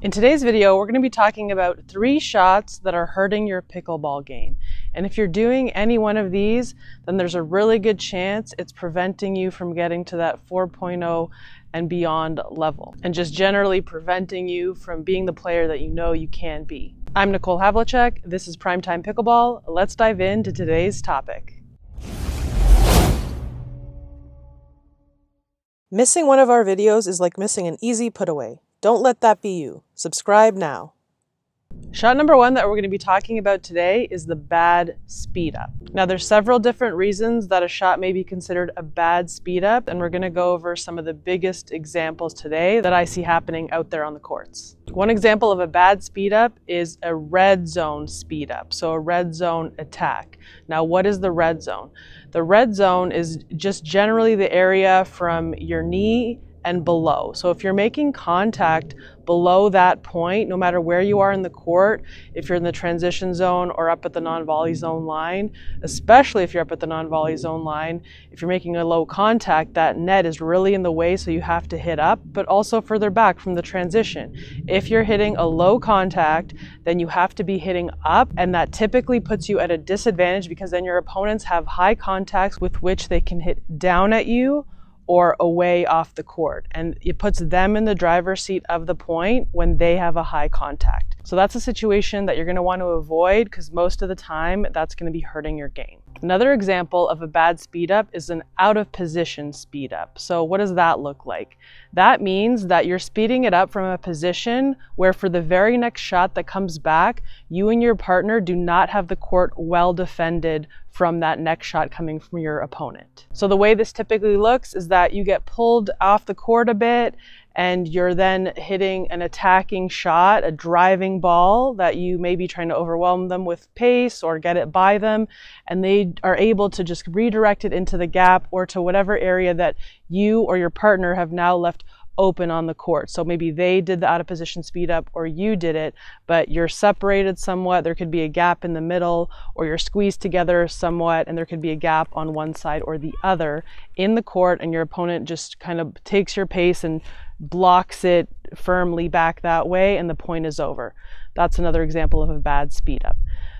In today's video, we're going to be talking about 3 shots that are hurting your pickleball game. And if you're doing any one of these, then there's a really good chance it's preventing you from getting to that 4.0 and beyond level, and just generally preventing you from being the player that you know you can be. I'm Nicole Havlicek. This is PrimeTime Pickleball. Let's dive into today's topic. Missing one of our videos is like missing an easy put-away. Don't let that be you. Subscribe now. Shot number 1 that we're going to be talking about today is the bad speed up. Now there's several different reasons that a shot may be considered a bad speed up, and we're going to go over some of the biggest examples today that I see happening out there on the courts. One example of a bad speed up is a red zone speed up, so a red zone attack. Now what is the red zone? The red zone is just generally the area from your knee and below. So if you're making contact below that point, no matter where you are in the court, if you're in the transition zone or up at the non-volley zone line, especially if you're up at the non-volley zone line, if you're making a low contact, that net is really in the way, so you have to hit up, but also further back from the transition. If you're hitting a low contact, then you have to be hitting up, and that typically puts you at a disadvantage because then your opponents have high contacts with which they can hit down at you or away off the court, and it puts them in the driver's seat of the point when they have a high contact. So that's a situation that you're going to want to avoid, because most of the time that's going to be hurting your game. Another example of a bad speed up is an out of position speed up. So what does that look like? That means that you're speeding it up from a position where for the very next shot that comes back, you and your partner do not have the court well defended from that next shot coming from your opponent. So the way this typically looks is that you get pulled off the court a bit, and you're then hitting an attacking shot, a driving ball that you may be trying to overwhelm them with pace or get it by them, and they are able to just redirect it into the gap or to whatever area that you or your partner have now left open on the court. So maybe they did the out of position speed up or you did it, but you're separated somewhat. There could be a gap in the middle, or you're squeezed together somewhat, and there could be a gap on one side or the other in the court, and your opponent just kind of takes your pace and blocks it firmly back that way, and the point is over. That's another example of a bad speed up.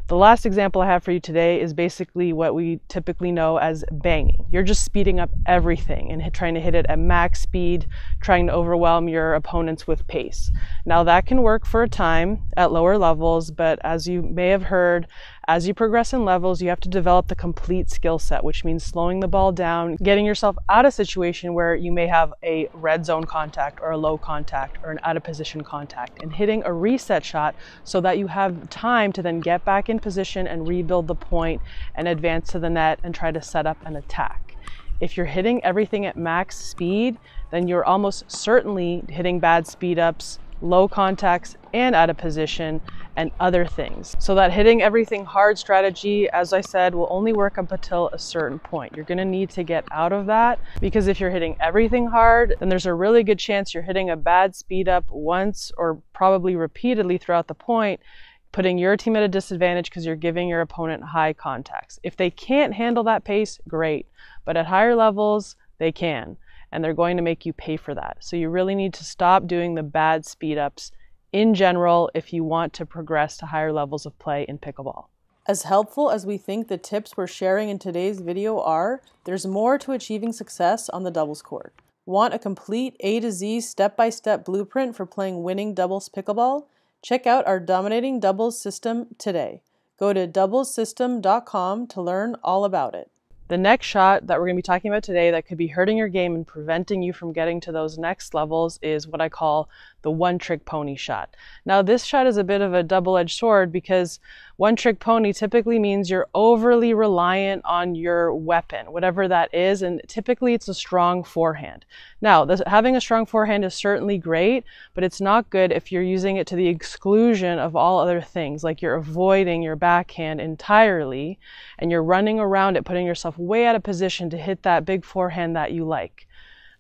The last example I have for you today is basically what we typically know as banging. You're just speeding up everything and trying to hit it at max speed, trying to overwhelm your opponents with pace. Now that can work for a time at lower levels, but as you may have heard, as you progress in levels, you have to develop the complete skill set, which means slowing the ball down, getting yourself out of a situation where you may have a red zone contact or a low contact or an out of position contact, and hitting a reset shot so that you have time to then get back in position and rebuild the point and advance to the net and try to set up an attack. If you're hitting everything at max speed, then you're almost certainly hitting bad speed ups, low contacts, and out of position, and other things. So that hitting everything hard strategy, as I said, will only work up until a certain point. You're going to need to get out of that, because if you're hitting everything hard, then there's a really good chance you're hitting a bad speed up once or probably repeatedly throughout the point, putting your team at a disadvantage because you're giving your opponent high contacts. If they can't handle that pace, great, but at higher levels, they can, and they're going to make you pay for that. So you really need to stop doing the bad speed ups in general if you want to progress to higher levels of play in pickleball. As helpful as we think the tips we're sharing in today's video are, there's more to achieving success on the doubles court. Want a complete A to Z step-by-step blueprint for playing winning doubles pickleball? Check out our dominating doubles system today. Go to doublessystem.com to learn all about it. The next shot that we're going to be talking about today that could be hurting your game and preventing you from getting to those next levels is what I call the one-trick pony shot. Now this shot is a bit of a double-edged sword, because one-trick pony typically means you're overly reliant on your weapon, whatever that is, and typically it's a strong forehand. Now, having a strong forehand is certainly great, but it's not good if you're using it to the exclusion of all other things, like you're avoiding your backhand entirely and you're running around it, putting yourself way out of position to hit that big forehand that you like.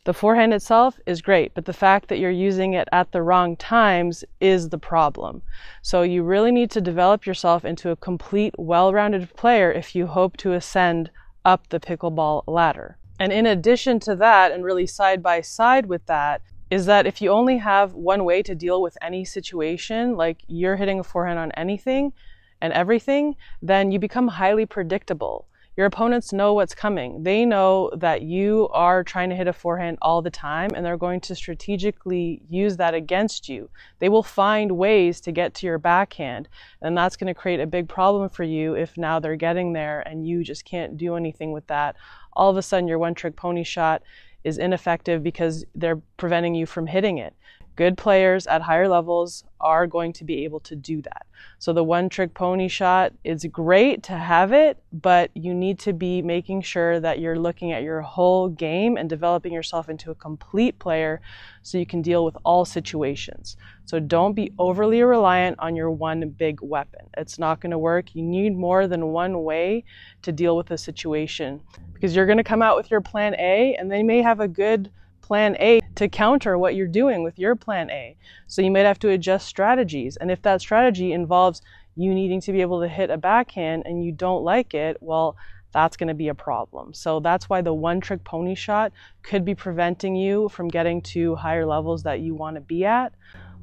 The forehand itself is great, but the fact that you're using it at the wrong times is the problem. So you really need to develop yourself into a complete, well-rounded player if you hope to ascend up the pickleball ladder. And in addition to that, and really side by side with that, is that if you only have one way to deal with any situation, like you're hitting a forehand on anything and everything, then you become highly predictable. Your opponents know what's coming. They know that you are trying to hit a forehand all the time, and they're going to strategically use that against you. They will find ways to get to your backhand, and that's going to create a big problem for you if now they're getting there and you just can't do anything with that. All of a sudden, your one-trick pony shot is ineffective because they're preventing you from hitting it. Good players at higher levels are going to be able to do that. So the one-trick pony shot is great to have it, but you need to be making sure that you're looking at your whole game and developing yourself into a complete player so you can deal with all situations. So don't be overly reliant on your one big weapon. It's not going to work. You need more than one way to deal with a situation, because you're going to come out with your plan A, and they may have a good plan A to counter what you're doing with your plan A. So you might have to adjust strategies. And if that strategy involves you needing to be able to hit a backhand and you don't like it, well, that's going to be a problem. So that's why the one-trick pony shot could be preventing you from getting to higher levels that you want to be at.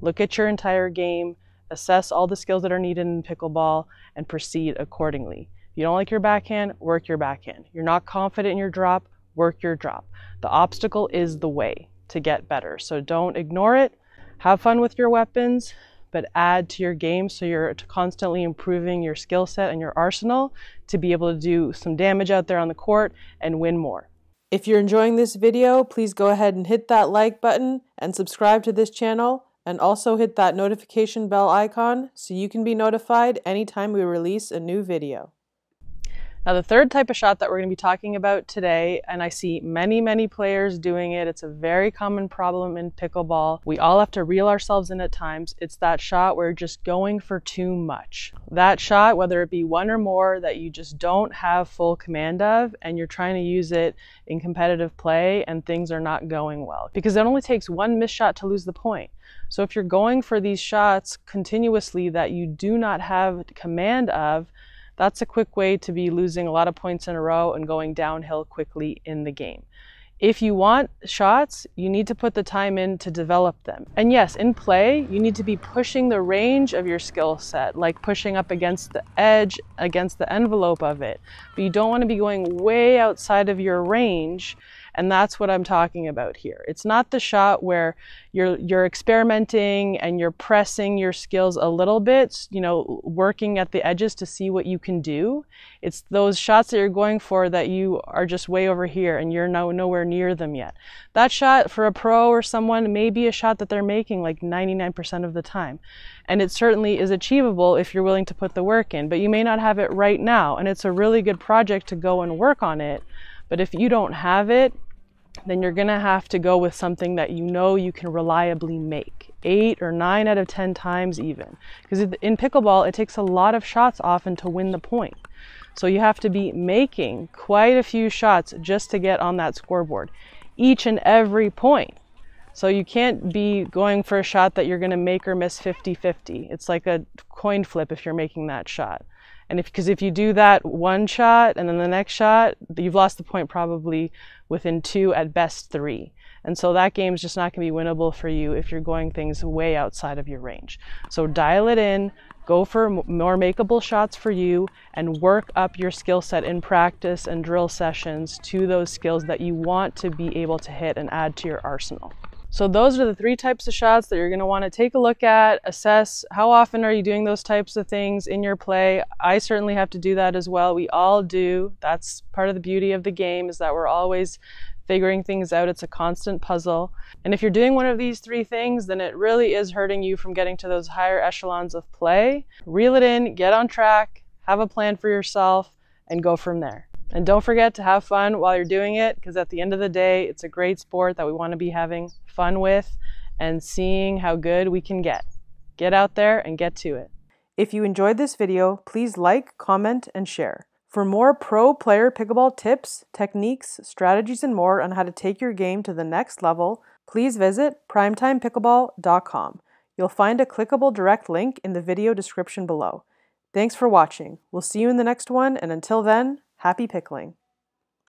Look at your entire game, assess all the skills that are needed in pickleball, and proceed accordingly. If you don't like your backhand, work your backhand. You're not confident in your drop, work your drop. The obstacle is the way to get better. So don't ignore it. Have fun with your weapons, but add to your game so you're constantly improving your skill set and your arsenal to be able to do some damage out there on the court and win more. If you're enjoying this video, please go ahead and hit that like button and subscribe to this channel, and also hit that notification bell icon so you can be notified anytime we release a new video. Now, the third type of shot that we're going to be talking about today, and I see many players doing it. It's a very common problem in pickleball. We all have to reel ourselves in at times. It's that shot where you're just going for too much. That shot, whether it be one or more, that you just don't have full command of, and you're trying to use it in competitive play and things are not going well. Because it only takes one missed shot to lose the point. So if you're going for these shots continuously that you do not have command of, that's a quick way to be losing a lot of points in a row and going downhill quickly in the game. If you want shots, you need to put the time in to develop them. And yes, in play, you need to be pushing the range of your skill set, like pushing up against the edge, against the envelope of it. But you don't want to be going way outside of your range. And that's what I'm talking about here. It's not the shot where you're experimenting and you're pressing your skills a little bit, you know, working at the edges to see what you can do. It's those shots that you're going for that you are just way over here and you're nowhere near them yet. That shot for a pro or someone may be a shot that they're making like 99% of the time. And it certainly is achievable if you're willing to put the work in, but you may not have it right now. And it's a really good project to go and work on it. But if you don't have it, then you're going to have to go with something that you know you can reliably make 8 or 9 out of 10 times even. Because in pickleball, it takes a lot of shots often to win the point. So you have to be making quite a few shots just to get on that scoreboard, each and every point. So you can't be going for a shot that you're going to make or miss 50-50. It's like a coin flip if you're making that shot. And because if you do that one shot and then the next shot, you've lost the point probably within 2, at best 3. And so that game is just not going to be winnable for you if you're going things way outside of your range. So dial it in, go for more makeable shots for you, and work up your skill set in practice and drill sessions to those skills that you want to be able to hit and add to your arsenal. So those are the 3 types of shots that you're going to want to take a look at, assess how often are you doing those types of things in your play. I certainly have to do that as well. We all do. That's part of the beauty of the game, is that we're always figuring things out. It's a constant puzzle. And if you're doing one of these 3 things, then it really is hurting you from getting to those higher echelons of play. Reel it in, get on track, have a plan for yourself, and go from there. And don't forget to have fun while you're doing it, because at the end of the day, it's a great sport that we want to be having fun with and seeing how good we can get. Get out there and get to it. If you enjoyed this video, please like, comment, and share. For more pro player pickleball tips, techniques, strategies, and more on how to take your game to the next level, please visit primetimepickleball.com. You'll find a clickable direct link in the video description below. Thanks for watching. We'll see you in the next one, and until then, happy pickling.